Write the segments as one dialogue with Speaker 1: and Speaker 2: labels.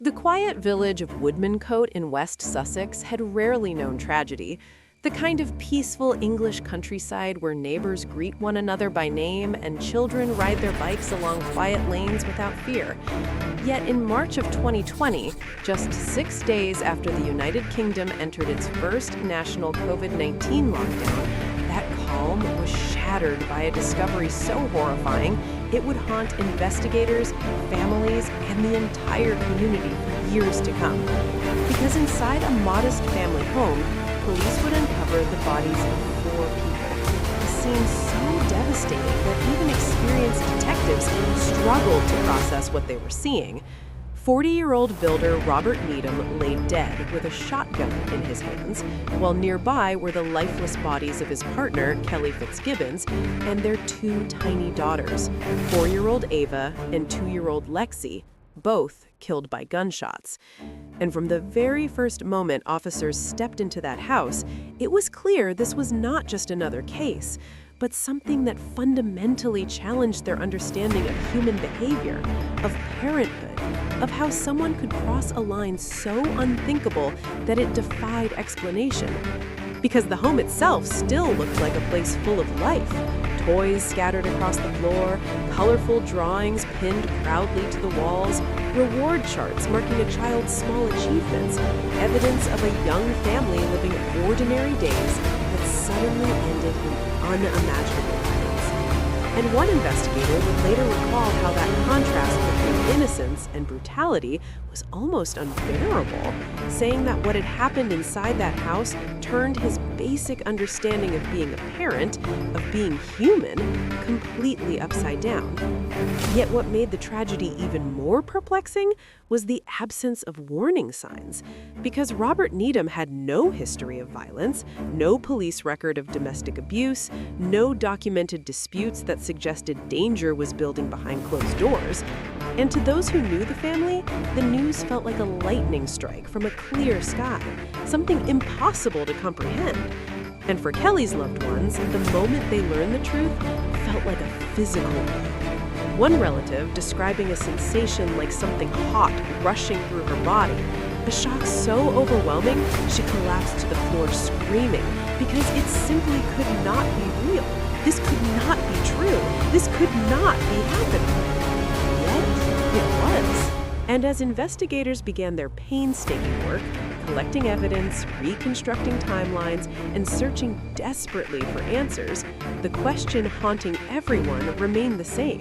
Speaker 1: The quiet village of Woodmancote in West Sussex had rarely known tragedy. The kind of peaceful English countryside where neighbors greet one another by name and children ride their bikes along quiet lanes without fear. Yet in March of 2020, just 6 days after the United Kingdom entered its first national COVID-19 lockdown, that calm was shattered by a discovery so horrifying it would haunt investigators, families, and the entire community for years to come. Because inside a modest family home, police would uncover the bodies of 4 people. A scene so devastating that even experienced detectives struggled to process what they were seeing. 40-year-old builder Robert Needham lay dead with a shotgun in his hands, while nearby were the lifeless bodies of his partner, Kelly Fitzgibbons, and their 2 tiny daughters, 4-year-old Ava and 2-year-old Lexi, both killed by gunshots. And from the very first moment officers stepped into that house, it was clear this was not just another case, but something that fundamentally challenged their understanding of human behavior, of parenthood, of how someone could cross a line so unthinkable that it defied explanation. Because the home itself still looked like a place full of life. Toys scattered across the floor, colorful drawings pinned proudly to the walls, reward charts marking a child's small achievements, evidence of a young family living ordinary days that suddenly ended in unimaginable violence. And one investigator would later recall how that contrast between innocence and brutality was almost unbearable, saying that what had happened inside that house turned his basic understanding of being a parent, of being human, completely upside down. Yet what made the tragedy even more perplexing was the absence of warning signs. Because Robert Needham had no history of violence, no police record of domestic abuse, no documented disputes that suggested danger was building behind closed doors. And to those who knew the family, the news felt like a lightning strike from a clear sky, something impossible to comprehend. And for Kelly's loved ones, the moment they learned the truth felt like a physical blow. One relative describing a sensation like something hot rushing through her body, a shock so overwhelming she collapsed to the floor screaming because it simply could not be real. This could not be true. This could not be happening. Yet it was. And as investigators began their painstaking work, collecting evidence, reconstructing timelines, and searching desperately for answers, the question haunting everyone remained the same.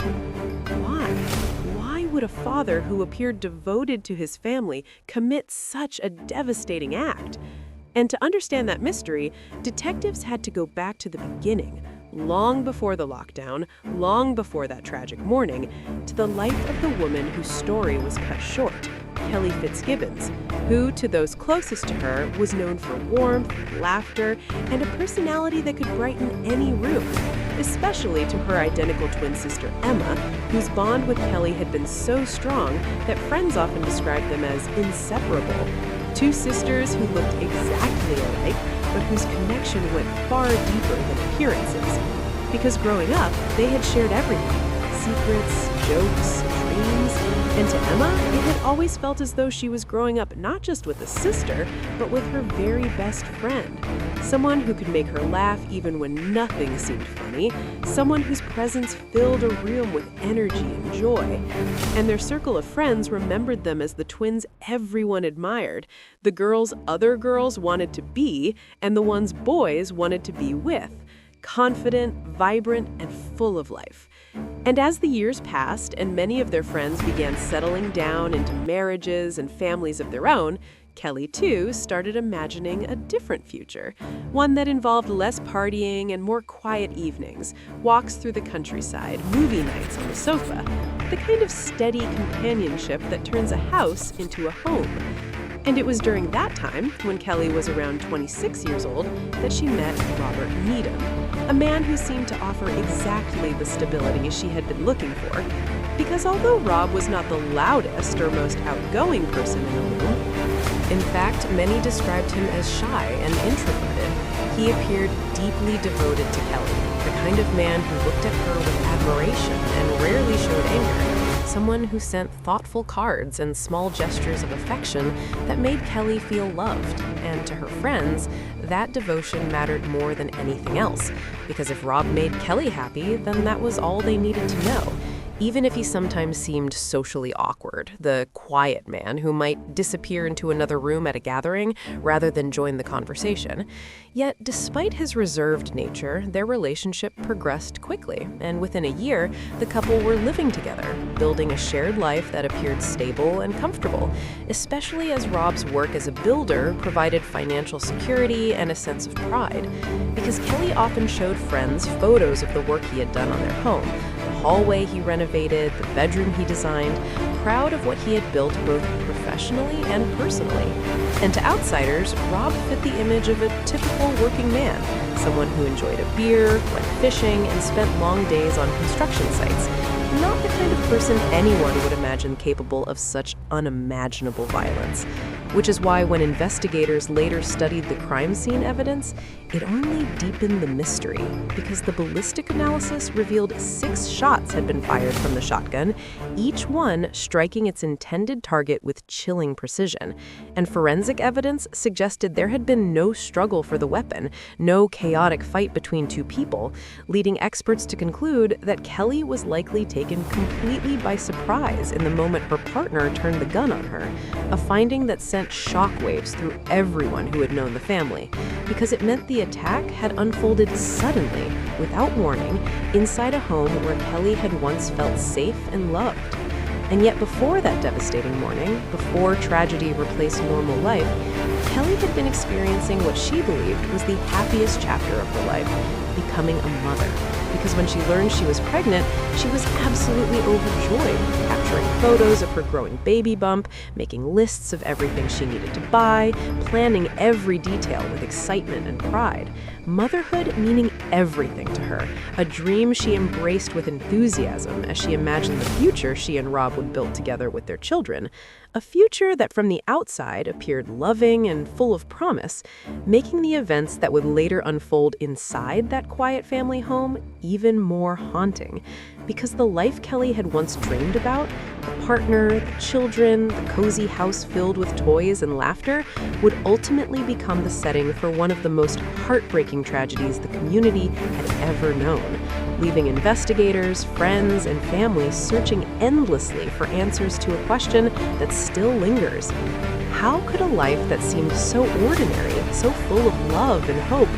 Speaker 1: Why? Why would a father who appeared devoted to his family commit such a devastating act? And to understand that mystery, detectives had to go back to the beginning, long before the lockdown, long before that tragic morning, to the life of the woman whose story was cut short, Kelly Fitzgibbons, who, to those closest to her, was known for warmth, laughter, and a personality that could brighten any room, especially to her identical twin sister Emma, whose bond with Kelly had been so strong that friends often described them as inseparable. 2 sisters who looked exactly alike, but whose connection went far deeper than appearances. Because growing up, they had shared everything: secrets, jokes, dreams, and to Emma, it had always felt as though she was growing up not just with a sister, but with her very best friend. Someone who could make her laugh even when nothing seemed funny, someone whose presence filled a room with energy and joy. And their circle of friends remembered them as the twins everyone admired, the girls other girls wanted to be, and the ones boys wanted to be with. Confident, vibrant, and full of life. And as the years passed and many of their friends began settling down into marriages and families of their own, Kelly, too, started imagining a different future, one that involved less partying and more quiet evenings, walks through the countryside, movie nights on the sofa, the kind of steady companionship that turns a house into a home. And it was during that time, when Kelly was around 26 years old, that she met Robert Needham, a man who seemed to offer exactly the stability she had been looking for. Because although Rob was not the loudest or most outgoing person in the room, in fact, many described him as shy and introverted, he appeared deeply devoted to Kelly, the kind of man who looked at her with admiration and rarely showed anger, someone who sent thoughtful cards and small gestures of affection that made Kelly feel loved. And to her friends, that devotion mattered more than anything else, because if Rob made Kelly happy, then that was all they needed to know. Even if he sometimes seemed socially awkward, the quiet man who might disappear into another room at a gathering rather than join the conversation. Yet, despite his reserved nature, their relationship progressed quickly, and within a year, the couple were living together, building a shared life that appeared stable and comfortable, especially as Rob's work as a builder provided financial security and a sense of pride. Because Kelly often showed friends photos of the work he had done on their home, hallway he renovated, the bedroom he designed, proud of what he had built both professionally and personally. And to outsiders, Rob fit the image of a typical working man, someone who enjoyed a beer, went fishing, and spent long days on construction sites. Not the kind of person anyone would imagine capable of such unimaginable violence. Which is why when investigators later studied the crime scene evidence, it only deepened the mystery, because the ballistic analysis revealed 6 shots had been fired from the shotgun, each one striking its intended target with chilling precision. And forensic evidence suggested there had been no struggle for the weapon, no chaotic fight between 2 people, leading experts to conclude that Kelly was likely taken completely by surprise in the moment her partner turned the gun on her, a finding that sent shockwaves through everyone who had known the family, because it meant the attack had unfolded suddenly, without warning, inside a home where Kelly had once felt safe and loved. And yet before that devastating morning, before tragedy replaced normal life, Kelly had been experiencing what she believed was the happiest chapter of her life, becoming a mother. Because when she learned she was pregnant, she was absolutely overjoyed, capturing photos of her growing baby bump, making lists of everything she needed to buy, planning every detail with excitement and pride. Motherhood meaning everything to her, a dream she embraced with enthusiasm as she imagined the future she and Rob would build together with their children. A future that from the outside appeared loving and full of promise, making the events that would later unfold inside that quiet family home even more haunting. Because the life Kelly had once dreamed about, the partner, the children, the cozy house filled with toys and laughter, would ultimately become the setting for one of the most heartbreaking tragedies the community had ever known, leaving investigators, friends, and family searching endlessly for answers to a question that still lingers. How could a life that seemed so ordinary, so full of love and hope,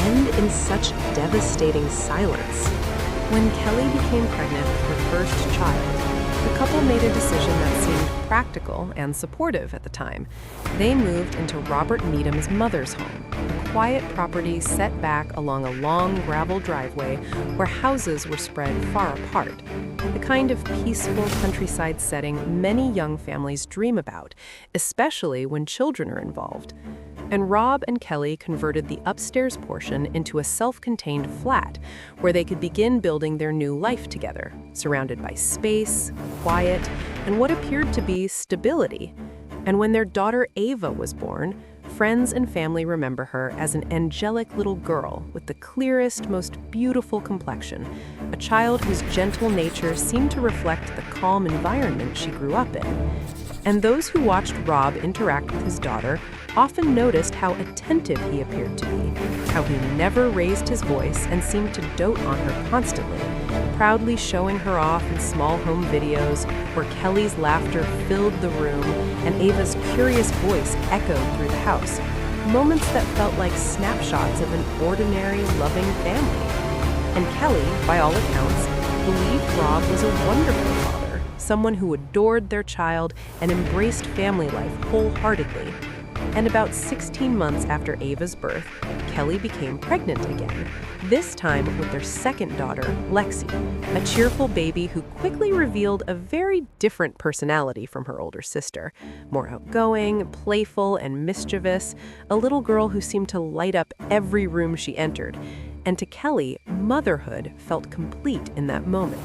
Speaker 1: end in such devastating silence? When Kelly became pregnant with her first child, the couple made a decision that seemed practical and supportive at the time. They moved into Robert Needham's mother's home, a quiet property set back along a long gravel driveway where houses were spread far apart. The kind of peaceful countryside setting many young families dream about, especially when children are involved. And Rob and Kelly converted the upstairs portion into a self-contained flat where they could begin building their new life together, surrounded by space, quiet, and what appeared to be stability. And when their daughter Ava was born, friends and family remember her as an angelic little girl with the clearest, most beautiful complexion, a child whose gentle nature seemed to reflect the calm environment she grew up in. And those who watched Rob interact with his daughter often noticed how attentive he appeared to be, how he never raised his voice and seemed to dote on her constantly, proudly showing her off in small home videos where Kelly's laughter filled the room and Ava's curious voice echoed through the house, moments that felt like snapshots of an ordinary, loving family. And Kelly, by all accounts, believed Rob was a wonderful father, someone who adored their child and embraced family life wholeheartedly. And about 16 months after Ava's birth, Kelly became pregnant again, this time with their second daughter, Lexi, a cheerful baby who quickly revealed a very different personality from her older sister, more outgoing, playful, and mischievous, a little girl who seemed to light up every room she entered. And to Kelly, motherhood felt complete in that moment,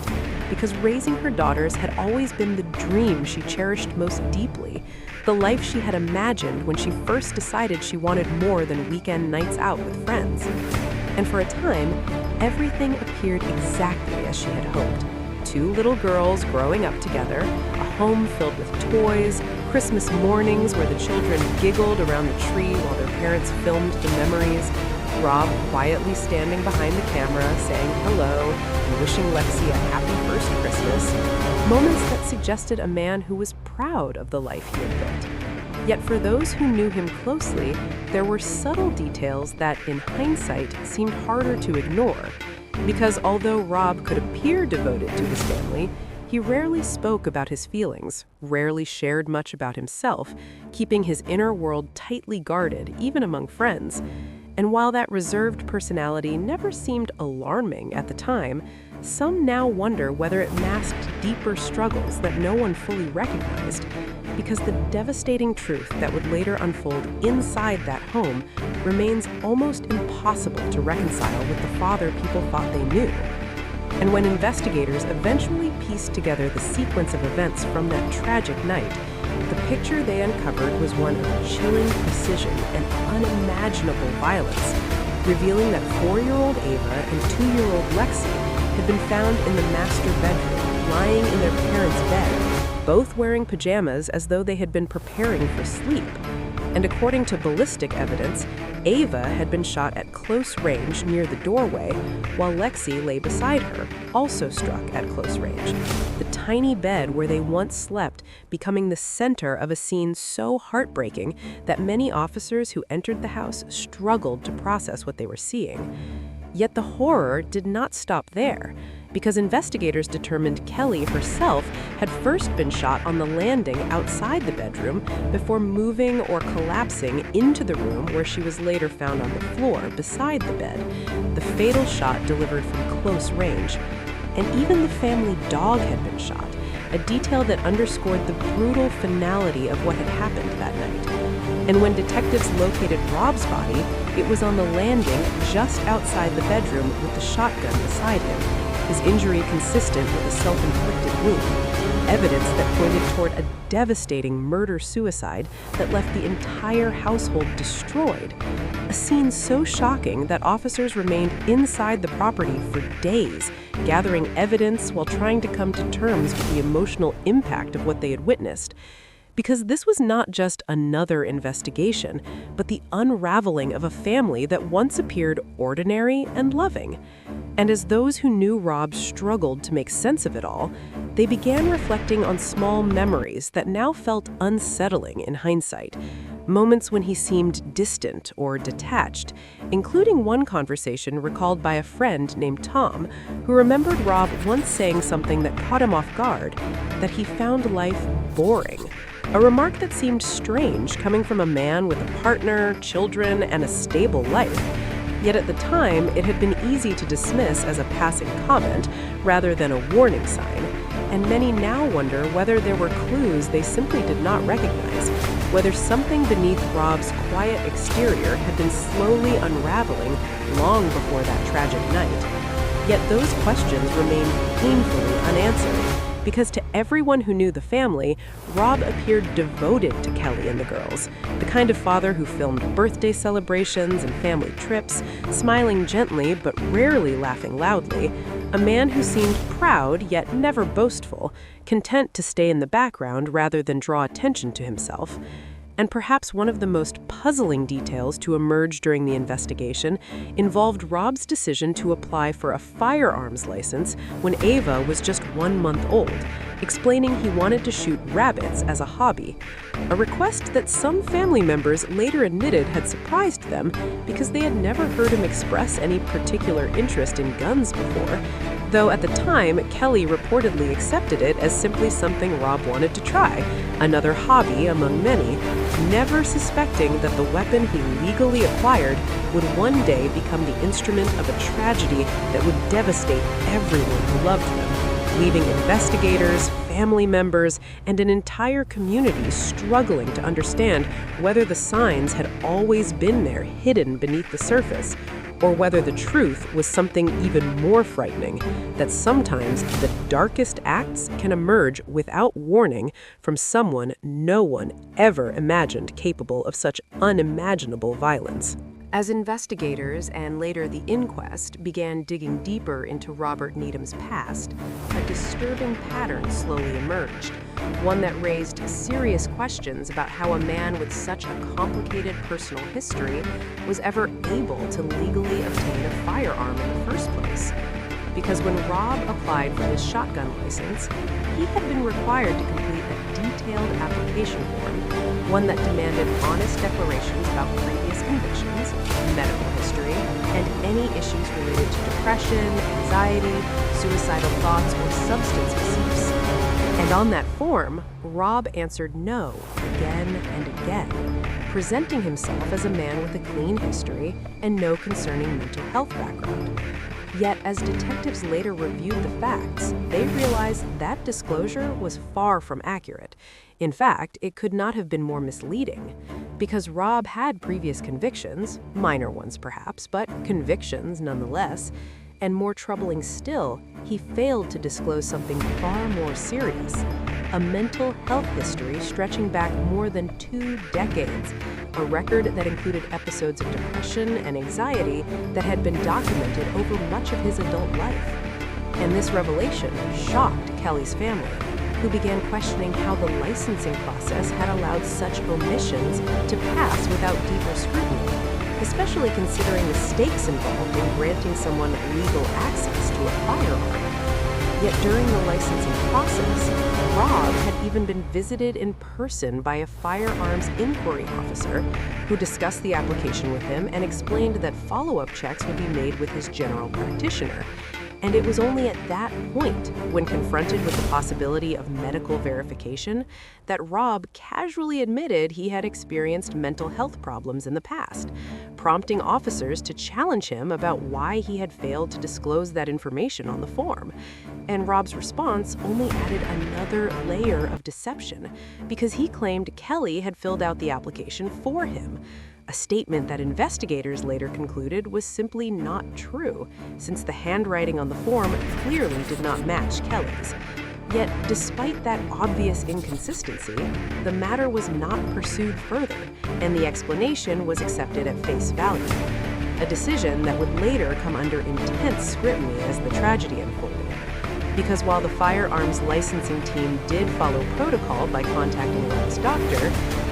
Speaker 1: because raising her daughters had always been the dream she cherished most deeply, the life she had imagined when she first decided she wanted more than weekend nights out with friends. And for a time, everything appeared exactly as she had hoped. two little girls growing up together, a home filled with toys, Christmas mornings where the children giggled around the tree while their parents filmed the memories, Rob quietly standing behind the camera saying hello and wishing Lexi a happy first Christmas, moments that suggested a man who was proud of the life he had built. Yet for those who knew him closely, there were subtle details that, in hindsight, seemed harder to ignore. Because although Rob could appear devoted to his family, he rarely spoke about his feelings, rarely shared much about himself, keeping his inner world tightly guarded, even among friends. And while that reserved personality never seemed alarming at the time, some now wonder whether it masked deeper struggles that no one fully recognized, because the devastating truth that would later unfold inside that home remains almost impossible to reconcile with the father people thought they knew. And when investigators eventually pieced together the sequence of events from that tragic night, the picture they uncovered was one of chilling precision and unimaginable violence, revealing that 4-year-old Ava and 2-year-old Lexi had been found in the master bedroom, lying in their parents' bed, both wearing pajamas as though they had been preparing for sleep. And according to ballistic evidence, Ava had been shot at close range near the doorway, while Lexi lay beside her, also struck at close range. The tiny bed where they once slept becoming the center of a scene so heartbreaking that many officers who entered the house struggled to process what they were seeing. Yet the horror did not stop there, because investigators determined Kelly herself had first been shot on the landing outside the bedroom before moving or collapsing into the room where she was later found on the floor beside the bed, the fatal shot delivered from close range. And even the family dog had been shot, a detail that underscored the brutal finality of what had happened that night. And when detectives located Rob's body, it was on the landing just outside the bedroom with the shotgun beside him, his injury consistent with a self-inflicted wound, evidence that pointed toward a devastating murder-suicide that left the entire household destroyed. A scene so shocking that officers remained inside the property for days, gathering evidence while trying to come to terms with the emotional impact of what they had witnessed. Because this was not just another investigation, but the unraveling of a family that once appeared ordinary and loving. And as those who knew Rob struggled to make sense of it all, they began reflecting on small memories that now felt unsettling in hindsight. Moments when he seemed distant or detached, including one conversation recalled by a friend named Tom, who remembered Rob once saying something that caught him off guard, that he found life boring. A remark that seemed strange coming from a man with a partner, children, and a stable life. Yet at the time, it had been easy to dismiss as a passing comment rather than a warning sign, and many now wonder whether there were clues they simply did not recognize, whether something beneath Rob's quiet exterior had been slowly unraveling long before that tragic night. Yet those questions remained painfully unanswered, because to everyone who knew the family, Rob appeared devoted to Kelly and the girls, the kind of father who filmed birthday celebrations and family trips, smiling gently but rarely laughing loudly, a man who seemed proud yet never boastful, content to stay in the background rather than draw attention to himself. And perhaps one of the most puzzling details to emerge during the investigation involved Rob's decision to apply for a firearms license when Ava was just 1 month old, explaining he wanted to shoot rabbits as a hobby, a request that some family members later admitted had surprised them because they had never heard him express any particular interest in guns before, though at the time, Kelly reportedly accepted it as simply something Rob wanted to try, another hobby among many, never suspecting that the weapon he legally acquired would one day become the instrument of a tragedy that would devastate everyone who loved them, leaving investigators, family members, and an entire community struggling to understand whether the signs had always been there hidden beneath the surface, or whether the truth was something even more frightening, that sometimes the darkest acts can emerge without warning from someone no one ever imagined capable of such unimaginable violence. As investigators and later the inquest began digging deeper into Robert Needham's past, a disturbing pattern slowly emerged, one that raised serious questions about how a man with such a complicated personal history was ever able to legally obtain a firearm in the first place. Because when Rob applied for his shotgun license, he had been required to complete a detailed application form, one that demanded honest declarations about previous convictions, medical history, and any issues related to depression, anxiety, suicidal thoughts, or substance misuse. And on that form, Rob answered no again and again, presenting himself as a man with a clean history and no concerning mental health background. Yet, as detectives later reviewed the facts, they realized that disclosure was far from accurate. In fact, it could not have been more misleading, because Rob had previous convictions, minor ones perhaps, but convictions nonetheless. And more troubling still, he failed to disclose something far more serious, a mental health history stretching back more than 2 decades, a record that included episodes of depression and anxiety that had been documented over much of his adult life. And this revelation shocked Kelly's family, who began questioning how the licensing process had allowed such omissions to pass without deeper scrutiny, especially considering the stakes involved in granting someone legal access to a firearm. Yet during the licensing process, Rob had even been visited in person by a firearms inquiry officer who discussed the application with him and explained that follow-up checks would be made with his general practitioner. And it was only at that point, when confronted with the possibility of medical verification, that Rob casually admitted he had experienced mental health problems in the past, prompting officers to challenge him about why he had failed to disclose that information on the form. And Rob's response only added another layer of deception, because he claimed Kelly had filled out the application for him. A statement that investigators later concluded was simply not true, since the handwriting on the form clearly did not match Kelly's. Yet, despite that obvious inconsistency, the matter was not pursued further, and the explanation was accepted at face value. A decision that would later come under intense scrutiny as the tragedy unfolded. Because while the firearms licensing team did follow protocol by contacting Rob's doctor,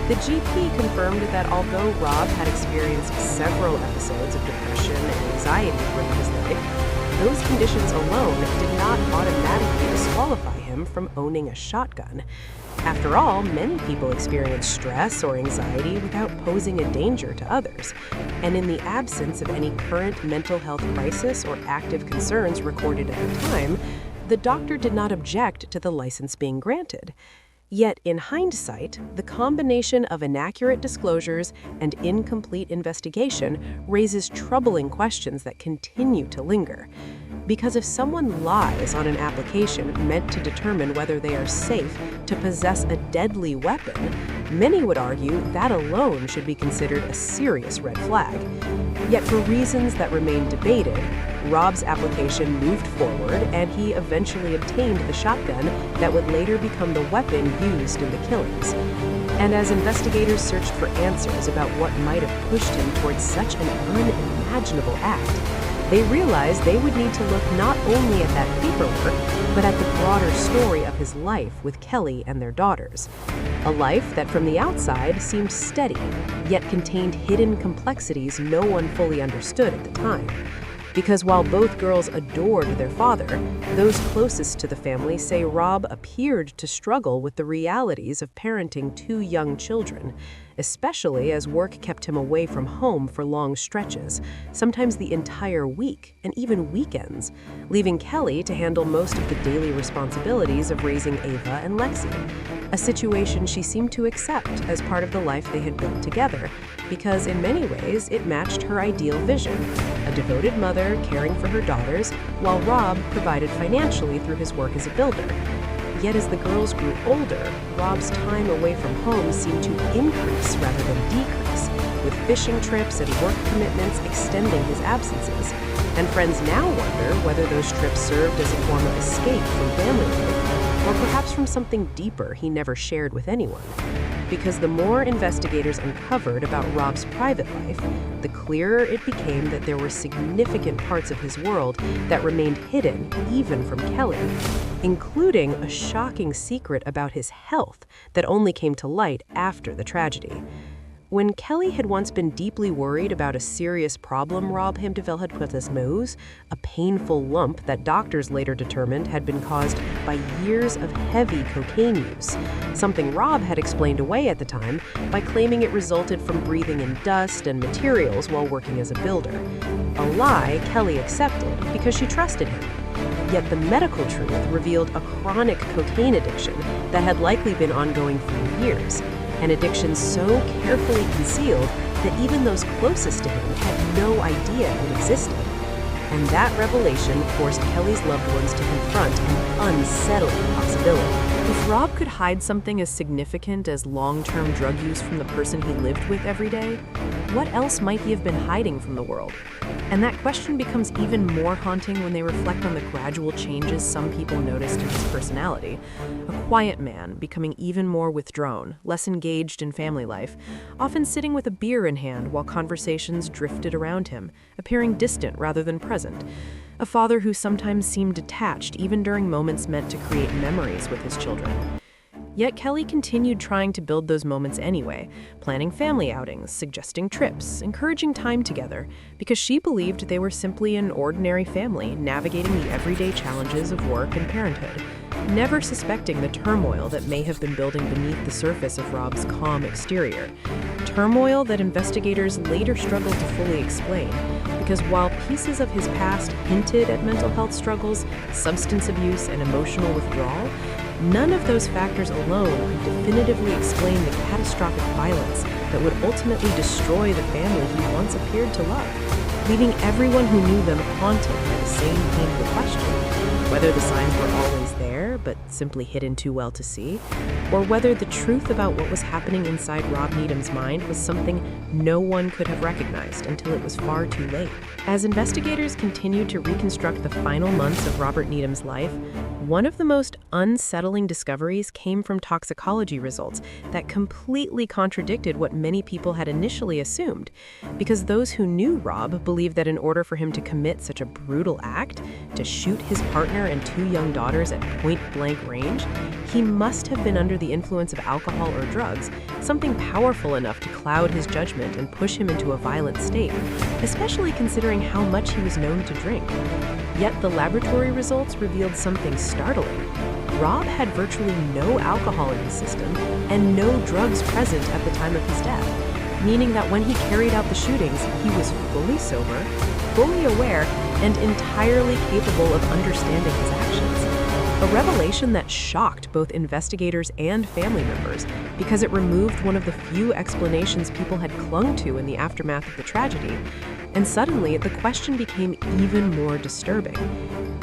Speaker 1: the GP confirmed that although Rob had experienced several episodes of depression and anxiety throughout his life, those conditions alone did not automatically disqualify him from owning a shotgun. After all, many people experience stress or anxiety without posing a danger to others. And in the absence of any current mental health crisis or active concerns recorded at the time, the doctor did not object to the license being granted. Yet, in hindsight, the combination of inaccurate disclosures and incomplete investigation raises troubling questions that continue to linger. Because if someone lies on an application meant to determine whether they are safe to possess a deadly weapon, many would argue that alone should be considered a serious red flag. Yet for reasons that remain debated, Rob's application moved forward and he eventually obtained the shotgun that would later become the weapon used in the killings. And as investigators searched for answers about what might have pushed him towards such an unimaginable act, they realized they would need to look not only at that paperwork, but at the broader story of his life with Kelly and their daughters. A life that from the outside seemed steady, yet contained hidden complexities no one fully understood at the time. Because while both girls adored their father, those closest to the family say Rob appeared to struggle with the realities of parenting 2 young children, especially as work kept him away from home for long stretches, sometimes the entire week and even weekends, leaving Kelly to handle most of the daily responsibilities of raising Ava and Lexi, a situation she seemed to accept as part of the life they had built together, because in many ways it matched her ideal vision, a devoted mother caring for her daughters, while Rob provided financially through his work as a builder. Yet as the girls grew older, Rob's time away from home seemed to increase rather than decrease, with fishing trips and work commitments extending his absences. And friends now wonder whether those trips served as a form of escape from family life, or perhaps from something deeper he never shared with anyone. because the more investigators uncovered about Rob's private life, the clearer it became that there were significant parts of his world that remained hidden even from Kelly, including a shocking secret about his health that only came to light after the tragedy. When Kelly had once been deeply worried about a serious problem Rob had developed with his nose, a painful lump that doctors later determined had been caused by years of heavy cocaine use, something Rob had explained away at the time by claiming it resulted from breathing in dust and materials while working as a builder. A lie Kelly accepted because she trusted him. Yet the medical truth revealed a chronic cocaine addiction that had likely been ongoing for years, an addiction so carefully concealed that even those closest to him had no idea it existed. And that revelation forced Kelly's loved ones to confront an unsettling possibility. If Rob could hide something as significant as long-term drug use from the person he lived with every day, what else might he have been hiding from the world? And that question becomes even more haunting when they reflect on the gradual changes some people noticed in his personality. A quiet man, becoming even more withdrawn, less engaged in family life, often sitting with a beer in hand while conversations drifted around him, appearing distant rather than present. A father who sometimes seemed detached even during moments meant to create memories with his children. Yet Kelly continued trying to build those moments anyway, planning family outings, suggesting trips, encouraging time together, because she believed they were simply an ordinary family navigating the everyday challenges of work and parenthood, never suspecting the turmoil that may have been building beneath the surface of Rob's calm exterior. Turmoil that investigators later struggled to fully explain, because while pieces of his past hinted at mental health struggles, substance abuse, and emotional withdrawal, none of those factors alone could definitively explain the catastrophic violence that would ultimately destroy the family he once appeared to love, leaving everyone who knew them haunted by the same painful question, whether the signs were always there but simply hidden too well to see, or whether the truth about what was happening inside Rob Needham's mind was something no one could have recognized until it was far too late. As investigators continued to reconstruct the final months of Robert Needham's life, one of the most unsettling discoveries came from toxicology results that completely contradicted what many people had initially assumed, because those who knew Rob believed that in order for him to commit such a brutal act, to shoot his partner and 2 young daughters at point-blank range, he must have been under the influence of alcohol or drugs, something powerful enough to cloud his judgment and push him into a violent state, especially considering how much he was known to drink. Yet the laboratory results revealed something startling. Rob had virtually no alcohol in his system and no drugs present at the time of his death, meaning that when he carried out the shootings, he was fully sober, fully aware, and entirely capable of understanding his actions. A revelation that shocked both investigators and family members because it removed one of the few explanations people had clung to in the aftermath of the tragedy. And suddenly, the question became even more disturbing.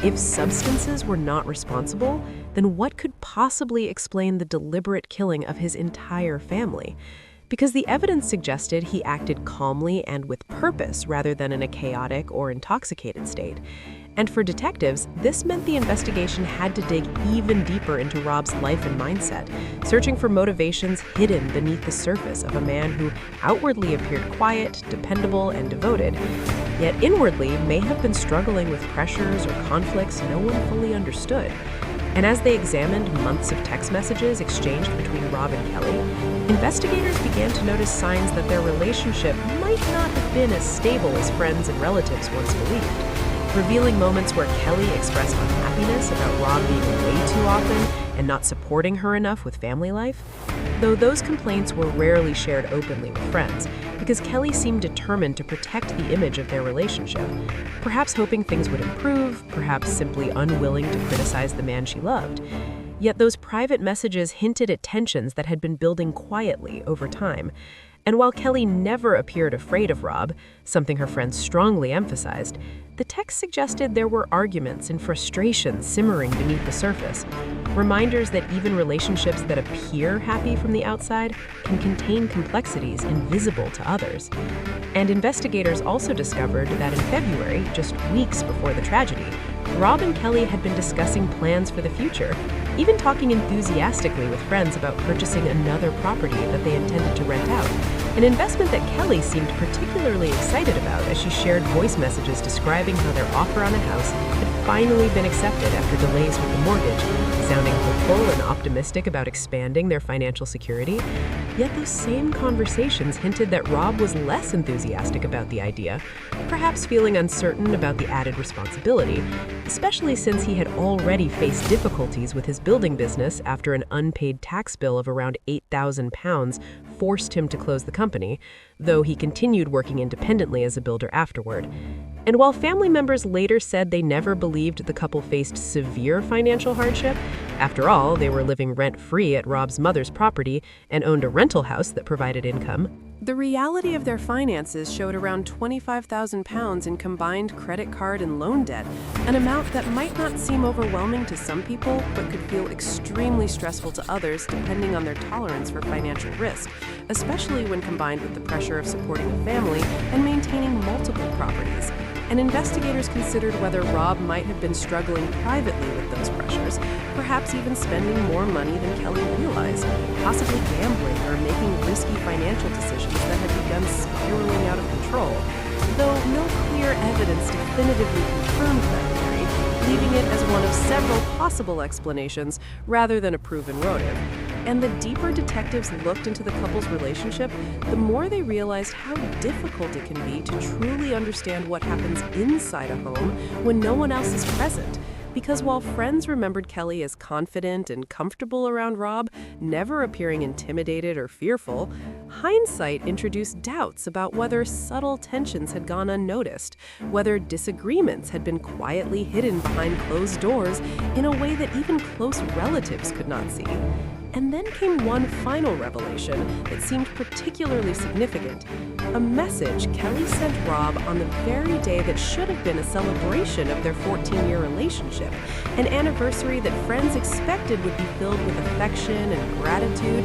Speaker 1: If substances were not responsible, then what could possibly explain the deliberate killing of his entire family? Because the evidence suggested he acted calmly and with purpose rather than in a chaotic or intoxicated state. And for detectives, this meant the investigation had to dig even deeper into Rob's life and mindset, searching for motivations hidden beneath the surface of a man who outwardly appeared quiet, dependable, and devoted, yet inwardly may have been struggling with pressures or conflicts no one fully understood. And as they examined months of text messages exchanged between Rob and Kelly, investigators began to notice signs that their relationship might not have been as stable as friends and relatives once believed, revealing moments where Kelly expressed unhappiness about Rob being away too often and not supporting her enough with family life, though those complaints were rarely shared openly with friends, because Kelly seemed determined to protect the image of their relationship, perhaps hoping things would improve, perhaps simply unwilling to criticize the man she loved. Yet those private messages hinted at tensions that had been building quietly over time. And while Kelly never appeared afraid of Rob, something her friends strongly emphasized, the text suggested there were arguments and frustrations simmering beneath the surface, reminders that even relationships that appear happy from the outside can contain complexities invisible to others. And investigators also discovered that in February, just weeks before the tragedy, Rob and Kelly had been discussing plans for the future, even talking enthusiastically with friends about purchasing another property that they intended to rent out, an investment that Kelly seemed particularly excited about as she shared voice messages describing how their offer on a house had finally been accepted after delays with the mortgage, sounding hopeful and optimistic about expanding their financial security. Yet those same conversations hinted that Rob was less enthusiastic about the idea, perhaps feeling uncertain about the added responsibility, especially since he had already faced difficulties with his building business after an unpaid tax bill of around £8,000 forced him to close the company, though he continued working independently as a builder afterward. And while family members later said they never believed the couple faced severe financial hardship, after all, they were living rent-free at Rob's mother's property and owned a rental house that provided income, the reality of their finances showed around £25,000 in combined credit card and loan debt, an amount that might not seem overwhelming to some people, but could feel extremely stressful to others depending on their tolerance for financial risk, especially when combined with the pressure of supporting a family and maintaining multiple properties. And investigators considered whether Rob might have been struggling privately with those pressures, perhaps even spending more money than Kelly realized, possibly gambling or making risky financial decisions that had begun spiraling out of control, though no clear evidence definitively confirmed that theory, leaving it as one of several possible explanations rather than a proven motive. And the deeper detectives looked into the couple's relationship, the more they realized how difficult it can be to truly understand what happens inside a home when no one else is present. Because while friends remembered Kelly as confident and comfortable around Rob, never appearing intimidated or fearful, hindsight introduced doubts about whether subtle tensions had gone unnoticed, whether disagreements had been quietly hidden behind closed doors in a way that even close relatives could not see. And then came one final revelation that seemed particularly significant, a message Kelly sent Rob on the very day that should have been a celebration of their 14-year relationship, an anniversary that friends expected would be filled with affection and gratitude.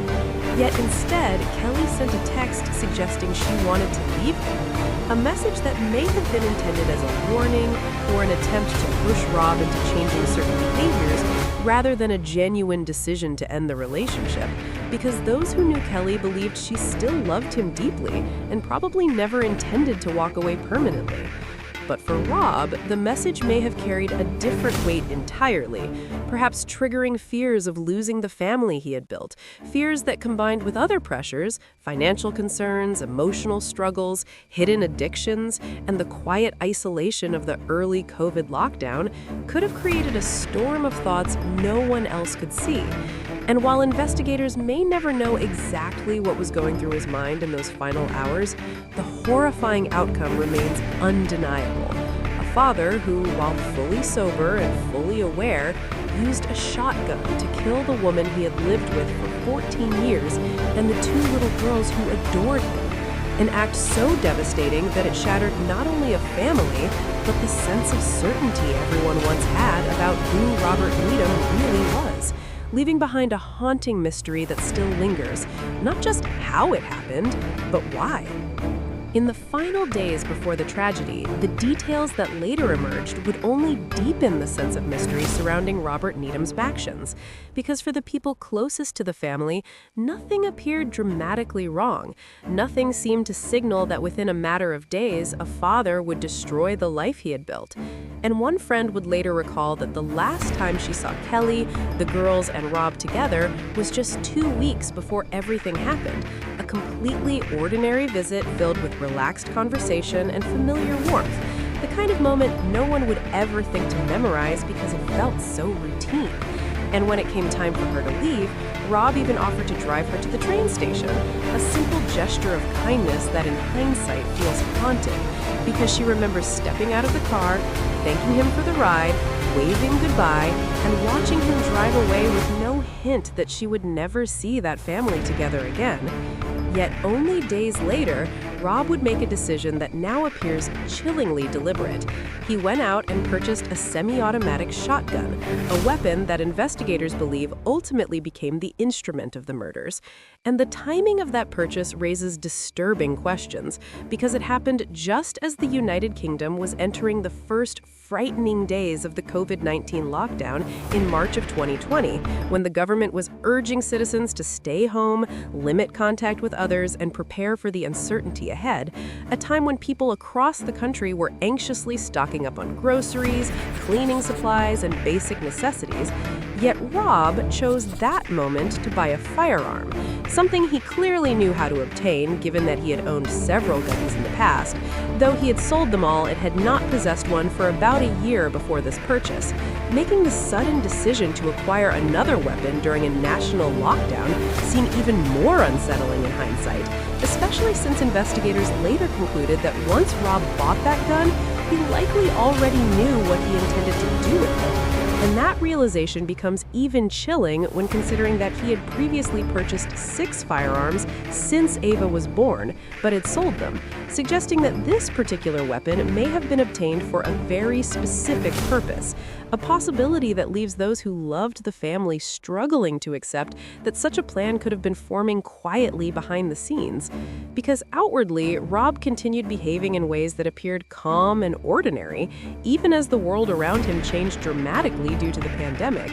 Speaker 1: Yet instead, Kelly sent a text suggesting she wanted to leave him, a message that may have been intended as a warning or an attempt to push Rob into changing certain behaviors, rather than a genuine decision to end the relationship, because those who knew Kelly believed she still loved him deeply and probably never intended to walk away permanently. But for Rob, the message may have carried a different weight entirely, perhaps triggering fears of losing the family he had built, fears that combined with other pressures, financial concerns, emotional struggles, hidden addictions, and the quiet isolation of the early COVID lockdown, could have created a storm of thoughts no one else could see. And while investigators may never know exactly what was going through his mind in those final hours, the horrifying outcome remains undeniable. A father who, while fully sober and fully aware, used a shotgun to kill the woman he had lived with for 14 years and the two little girls who adored him. An act so devastating that it shattered not only a family, but the sense of certainty everyone once had about who Robert Needham really was, leaving behind a haunting mystery that still lingers, not just how it happened, but why. In the final days before the tragedy, the details that later emerged would only deepen the sense of mystery surrounding Robert Needham's actions, because for the people closest to the family, nothing appeared dramatically wrong. Nothing seemed to signal that within a matter of days, a father would destroy the life he had built. And one friend would later recall that the last time she saw Kelly, the girls, and Rob together was just 2 weeks before everything happened, a completely ordinary visit filled with relaxed conversation and familiar warmth, the kind of moment no one would ever think to memorize because it felt so routine. And when it came time for her to leave, Rob even offered to drive her to the train station, a simple gesture of kindness that in hindsight feels haunting, because she remembers stepping out of the car, thanking him for the ride, waving goodbye, and watching him drive away with no hint that she would never see that family together again. Yet only days later, Rob would make a decision that now appears chillingly deliberate. He went out and purchased a semi-automatic shotgun, a weapon that investigators believe ultimately became the instrument of the murders. And the timing of that purchase raises disturbing questions, because it happened just as the United Kingdom was entering the first frightening days of the COVID-19 lockdown in March of 2020, when the government was urging citizens to stay home, limit contact with others, and prepare for the uncertainty ahead, a time when people across the country were anxiously stocking up on groceries, cleaning supplies, and basic necessities. Yet Rob chose that moment to buy a firearm, something he clearly knew how to obtain given that he had owned several guns in the past. Though he had sold them all and had not possessed one for about a year before this purchase, making the sudden decision to acquire another weapon during a national lockdown seem even more unsettling in hindsight, especially since investigators later concluded that once Rob bought that gun, he likely already knew what he intended to do with it. And that realization becomes even chilling when considering that he had previously purchased 6 firearms since Ava was born, but had sold them, suggesting that this particular weapon may have been obtained for a very specific purpose, a possibility that leaves those who loved the family struggling to accept that such a plan could have been forming quietly behind the scenes. Because outwardly, Rob continued behaving in ways that appeared calm and ordinary, even as the world around him changed dramatically due to the pandemic.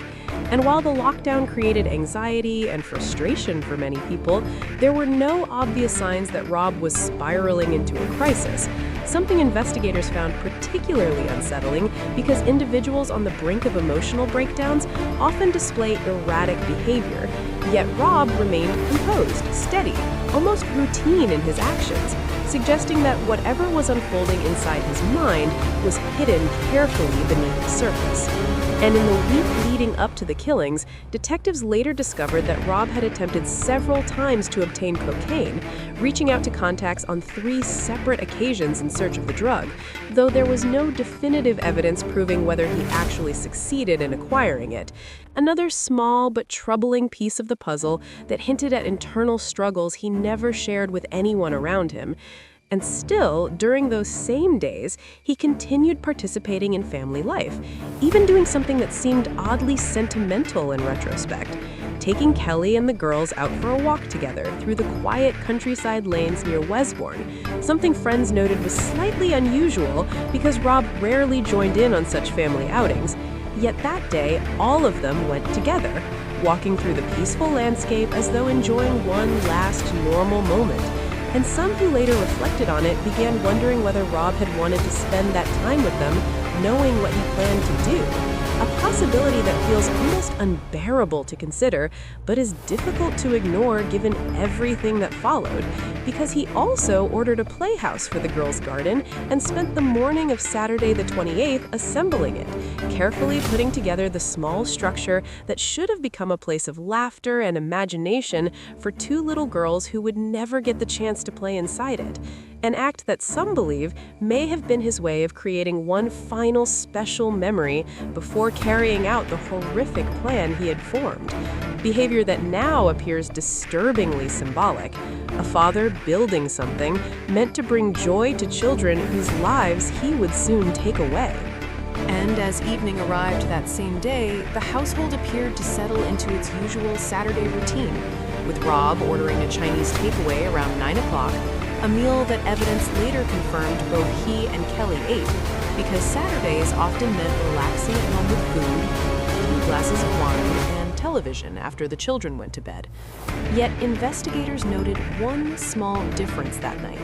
Speaker 1: And while the lockdown created anxiety and frustration for many people, there were no obvious signs that Rob was spiraling into a crisis, something investigators found particularly unsettling because individuals on the brink of emotional breakdowns often display erratic behavior. Yet Rob remained composed, steady, almost routine in his actions, suggesting that whatever was unfolding inside his mind was hidden carefully beneath the surface. And in the week leading up to the killings, detectives later discovered that Rob had attempted several times to obtain cocaine, reaching out to contacts on 3 separate occasions in search of the drug, though there was no definitive evidence proving whether he actually succeeded in acquiring it. Another small but troubling piece of the puzzle that hinted at internal struggles he never shared with anyone around him. And still, during those same days, he continued participating in family life, even doing something that seemed oddly sentimental in retrospect, taking Kelly and the girls out for a walk together through the quiet countryside lanes near Wesbourne, something friends noted was slightly unusual because Rob rarely joined in on such family outings. Yet that day, all of them went together, walking through the peaceful landscape as though enjoying one last normal moment. And some who later reflected on it began wondering whether Rob had wanted to spend that time with them, knowing what he planned to do. A possibility that feels almost unbearable to consider, but is difficult to ignore given everything that followed, because he also ordered a playhouse for the girls' garden and spent the morning of Saturday the 28th assembling it, carefully putting together the small structure that should have become a place of laughter and imagination for 2 little girls who would never get the chance to play inside it. An act that some believe may have been his way of creating one final special memory before carrying out the horrific plan he had formed. Behavior that now appears disturbingly symbolic. A father building something meant to bring joy to children whose lives he would soon take away. And as evening arrived that same day, the household appeared to settle into its usual Saturday routine, with Rob ordering a Chinese takeaway around 9 o'clock, a meal that evidence later confirmed both he and Kelly ate, because Saturdays often meant relaxing at home with food, a few glasses of wine, and television after the children went to bed. Yet investigators noted one small difference that night.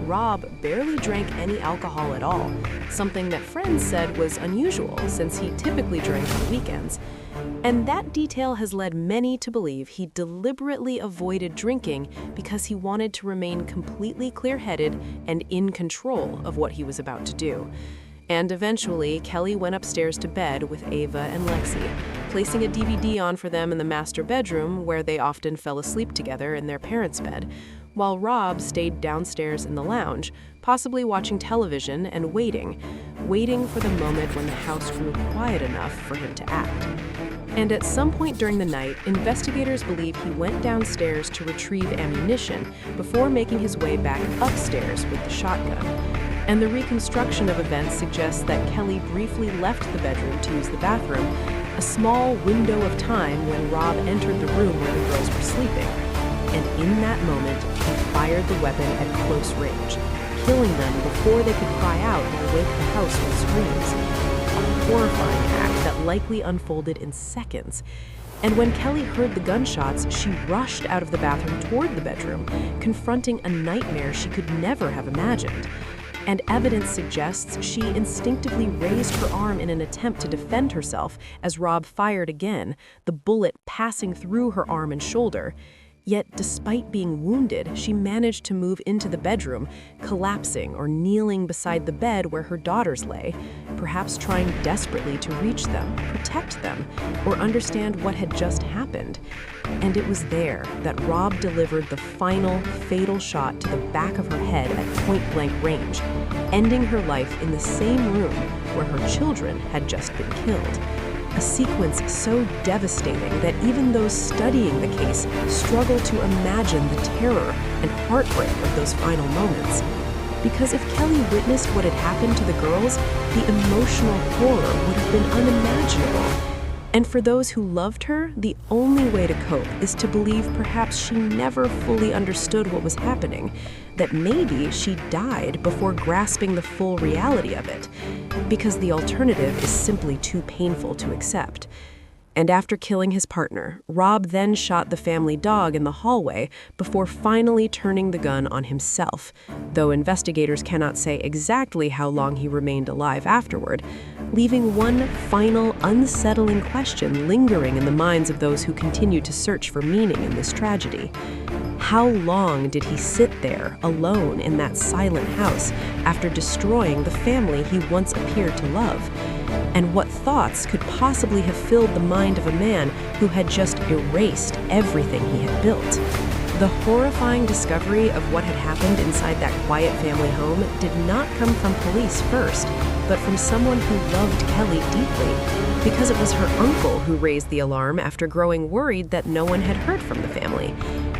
Speaker 1: Rob barely drank any alcohol at all, something that friends said was unusual since he typically drank on weekends. And that detail has led many to believe he deliberately avoided drinking because he wanted to remain completely clear-headed and in control of what he was about to do. And eventually, Kelly went upstairs to bed with Ava and Lexi, placing a DVD on for them in the master bedroom where they often fell asleep together in their parents' bed, while Rob stayed downstairs in the lounge, possibly watching television and waiting for the moment when the house grew quiet enough for him to act. And at some point during the night, investigators believe he went downstairs to retrieve ammunition before making his way back upstairs with the shotgun. And the reconstruction of events suggests that Kelly briefly left the bedroom to use the bathroom, a small window of time when Rob entered the room where the girls were sleeping. And in that moment, he fired the weapon at close range, killing them before they could cry out or wake the house with screams. A horrifying act that likely unfolded in seconds. And when Kelly heard the gunshots, she rushed out of the bathroom toward the bedroom, confronting a nightmare she could never have imagined. And evidence suggests she instinctively raised her arm in an attempt to defend herself as Rob fired again, the bullet passing through her arm and shoulder. Yet, despite being wounded, she managed to move into the bedroom, collapsing or kneeling beside the bed where her daughters lay, perhaps trying desperately to reach them, protect them, or understand what had just happened. And it was there that Rob delivered the final, fatal shot to the back of her head at point-blank range, ending her life in the same room where her children had just been killed. A sequence so devastating that even those studying the case struggle to imagine the terror and heartbreak of those final moments. Because if Kelly witnessed what had happened to the girls, the emotional horror would have been unimaginable. And for those who loved her, the only way to cope is to believe perhaps she never fully understood what was happening, that maybe she died before grasping the full reality of it, because the alternative is simply too painful to accept. And after killing his partner, Rob then shot the family dog in the hallway before finally turning the gun on himself, though investigators cannot say exactly how long he remained alive afterward, leaving one final, unsettling question lingering in the minds of those who continue to search for meaning in this tragedy. How long did he sit there, alone in that silent house, after destroying the family he once appeared to love? And what thoughts could possibly have filled the mind of a man who had just erased everything he had built? The horrifying discovery of what had happened inside that quiet family home did not come from police first, but from someone who loved Kelly deeply, because it was her uncle who raised the alarm after growing worried that no one had heard from the family.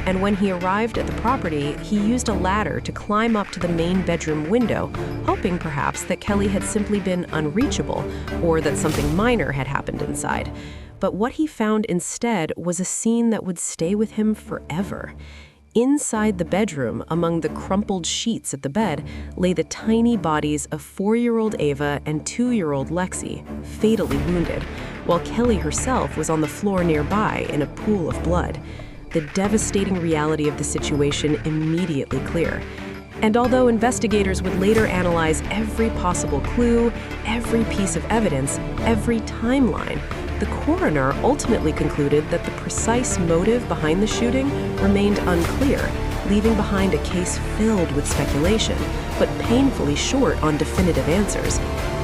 Speaker 1: And when he arrived at the property, he used a ladder to climb up to the main bedroom window, hoping perhaps that Kelly had simply been unreachable or that something minor had happened inside. But what he found instead was a scene that would stay with him forever. Inside the bedroom, among the crumpled sheets of the bed, lay the tiny bodies of 4-year-old Ava and 2-year-old Lexi, fatally wounded, while Kelly herself was on the floor nearby in a pool of blood. The devastating reality of the situation immediately clear. And although investigators would later analyze every possible clue, every piece of evidence, every timeline, the coroner ultimately concluded that the precise motive behind the shooting remained unclear, leaving behind a case filled with speculation, but painfully short on definitive answers.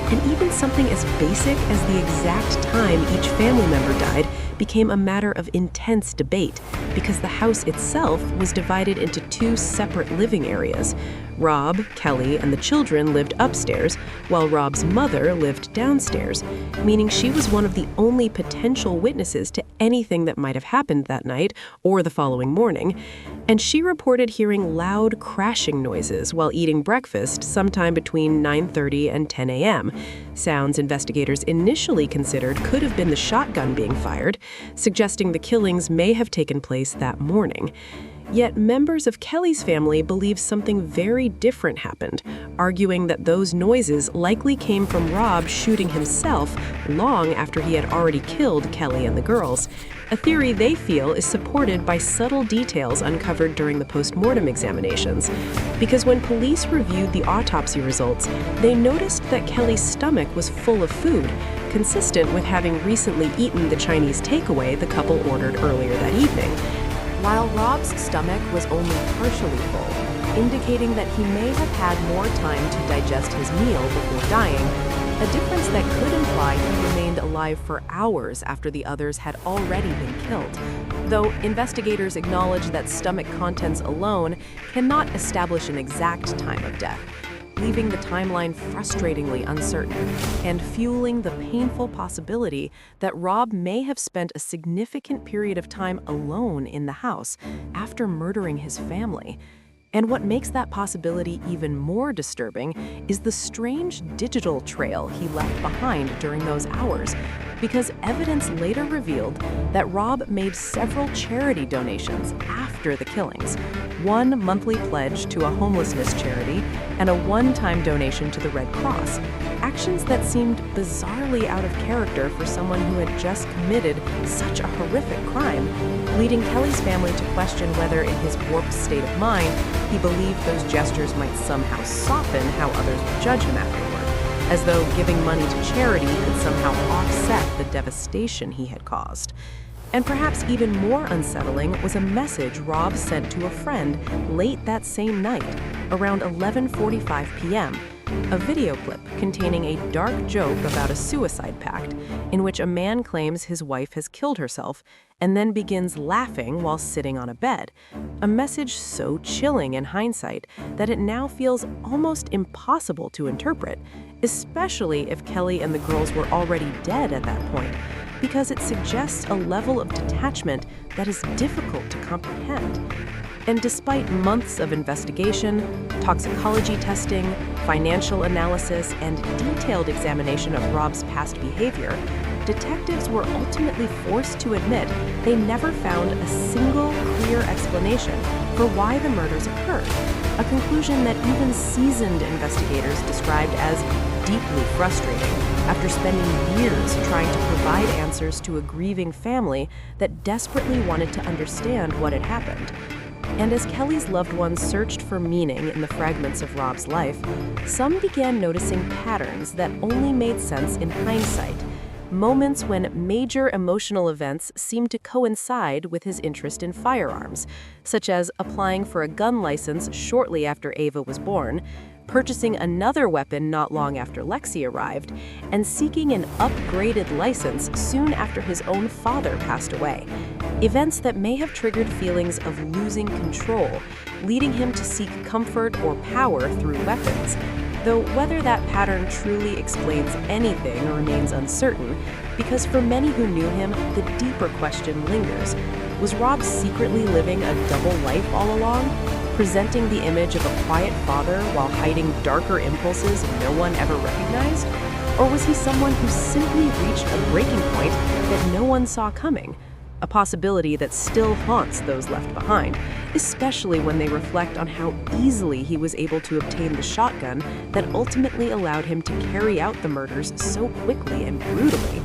Speaker 1: And even something as basic as the exact time each family member died became a matter of intense debate, because the house itself was divided into 2 separate living areas. Rob, Kelly, and the children lived upstairs, while Rob's mother lived downstairs, meaning she was one of the only potential witnesses to anything that might have happened that night or the following morning. And she reported hearing loud crashing noises while eating breakfast sometime between 9:30 and 10 a.m., sounds investigators initially considered could have been the shotgun being fired, suggesting the killings may have taken place that morning. Yet members of Kelly's family believe something very different happened, arguing that those noises likely came from Rob shooting himself long after he had already killed Kelly and the girls, a theory they feel is supported by subtle details uncovered during the post-mortem examinations. Because when police reviewed the autopsy results, they noticed that Kelly's stomach was full of food, consistent with having recently eaten the Chinese takeaway the couple ordered earlier that evening, while Rob's stomach was only partially full, indicating that he may have had more time to digest his meal before dying, a difference that could imply he remained alive for hours after the others had already been killed. Though investigators acknowledge that stomach contents alone cannot establish an exact time of death. leaving the timeline frustratingly uncertain and fueling the painful possibility that Rob may have spent a significant period of time alone in the house after murdering his family. And what makes that possibility even more disturbing is the strange digital trail he left behind during those hours, because evidence later revealed that Rob made several charity donations after the killings. One monthly pledge to a homelessness charity and a one-time donation to the Red Cross. Actions that seemed bizarrely out of character for someone who had just committed such a horrific crime, leading Kelly's family to question whether, in his warped state of mind, he believed those gestures might somehow soften how others would judge him afterward, as though giving money to charity could somehow offset the devastation he had caused. And perhaps even more unsettling was a message Rob sent to a friend late that same night, around 11:45 p.m., a video clip containing a dark joke about a suicide pact in which a man claims his wife has killed herself and then begins laughing while sitting on a bed. A message so chilling in hindsight that it now feels almost impossible to interpret, especially if Kelly and the girls were already dead at that point, because it suggests a level of detachment that is difficult to comprehend. And despite months of investigation, toxicology testing, financial analysis, and detailed examination of Rob's past behavior, detectives were ultimately forced to admit they never found a single clear explanation for why the murders occurred, a conclusion that even seasoned investigators described as deeply frustrating after spending years trying to provide answers to a grieving family that desperately wanted to understand what had happened. And as Kelly's loved ones searched for meaning in the fragments of Rob's life, some began noticing patterns that only made sense in hindsight. Moments when major emotional events seemed to coincide with his interest in firearms, such as applying for a gun license shortly after Ava was born, purchasing another weapon not long after Lexi arrived, and seeking an upgraded license soon after his own father passed away. Events that may have triggered feelings of losing control, leading him to seek comfort or power through weapons. Though whether that pattern truly explains anything remains uncertain, because for many who knew him, the deeper question lingers. Was Rob secretly living a double life all along, presenting the image of a quiet father while hiding darker impulses no one ever recognized? Or was he someone who simply reached a breaking point that no one saw coming? A possibility that still haunts those left behind, especially when they reflect on how easily he was able to obtain the shotgun that ultimately allowed him to carry out the murders so quickly and brutally.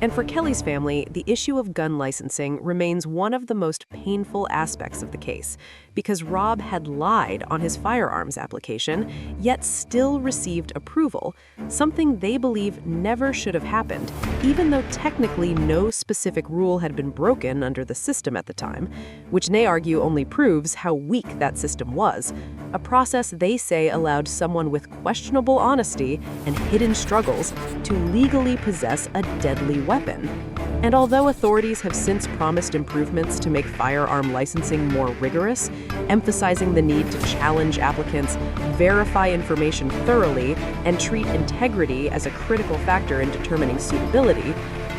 Speaker 1: And for Kelly's family, the issue of gun licensing remains one of the most painful aspects of the case, because Rob had lied on his firearms application, yet still received approval, something they believe never should have happened, even though technically no specific rule had been broken under the system at the time, which they argue only proves how weak that system was, a process they say allowed someone with questionable honesty and hidden struggles to legally possess a deadly weapon. And although authorities have since promised improvements to make firearm licensing more rigorous, emphasizing the need to challenge applicants, verify information thoroughly, and treat integrity as a critical factor in determining suitability,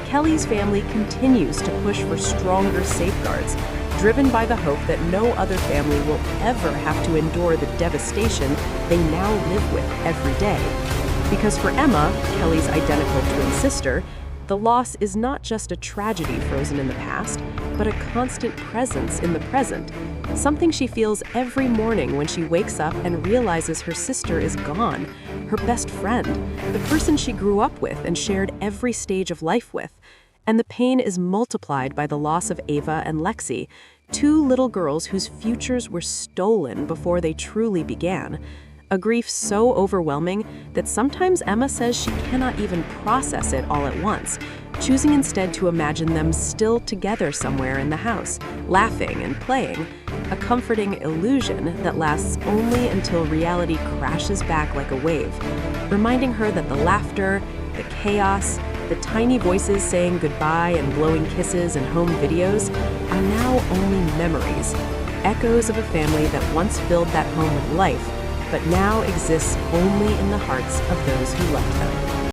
Speaker 1: Kelly's family continues to push for stronger safeguards, driven by the hope that no other family will ever have to endure the devastation they now live with every day. Because for Emma, Kelly's identical twin sister, the loss is not just a tragedy frozen in the past, but a constant presence in the present, something she feels every morning when she wakes up and realizes her sister is gone, her best friend, the person she grew up with and shared every stage of life with. And the pain is multiplied by the loss of Ava and Lexi, two little girls whose futures were stolen before they truly began. A grief so overwhelming that sometimes Emma says she cannot even process it all at once, choosing instead to imagine them still together somewhere in the house, laughing and playing, a comforting illusion that lasts only until reality crashes back like a wave, reminding her that the laughter, the chaos, the tiny voices saying goodbye and blowing kisses and home videos are now only memories, echoes of a family that once filled that home with life, but now exists only in the hearts of those who love them.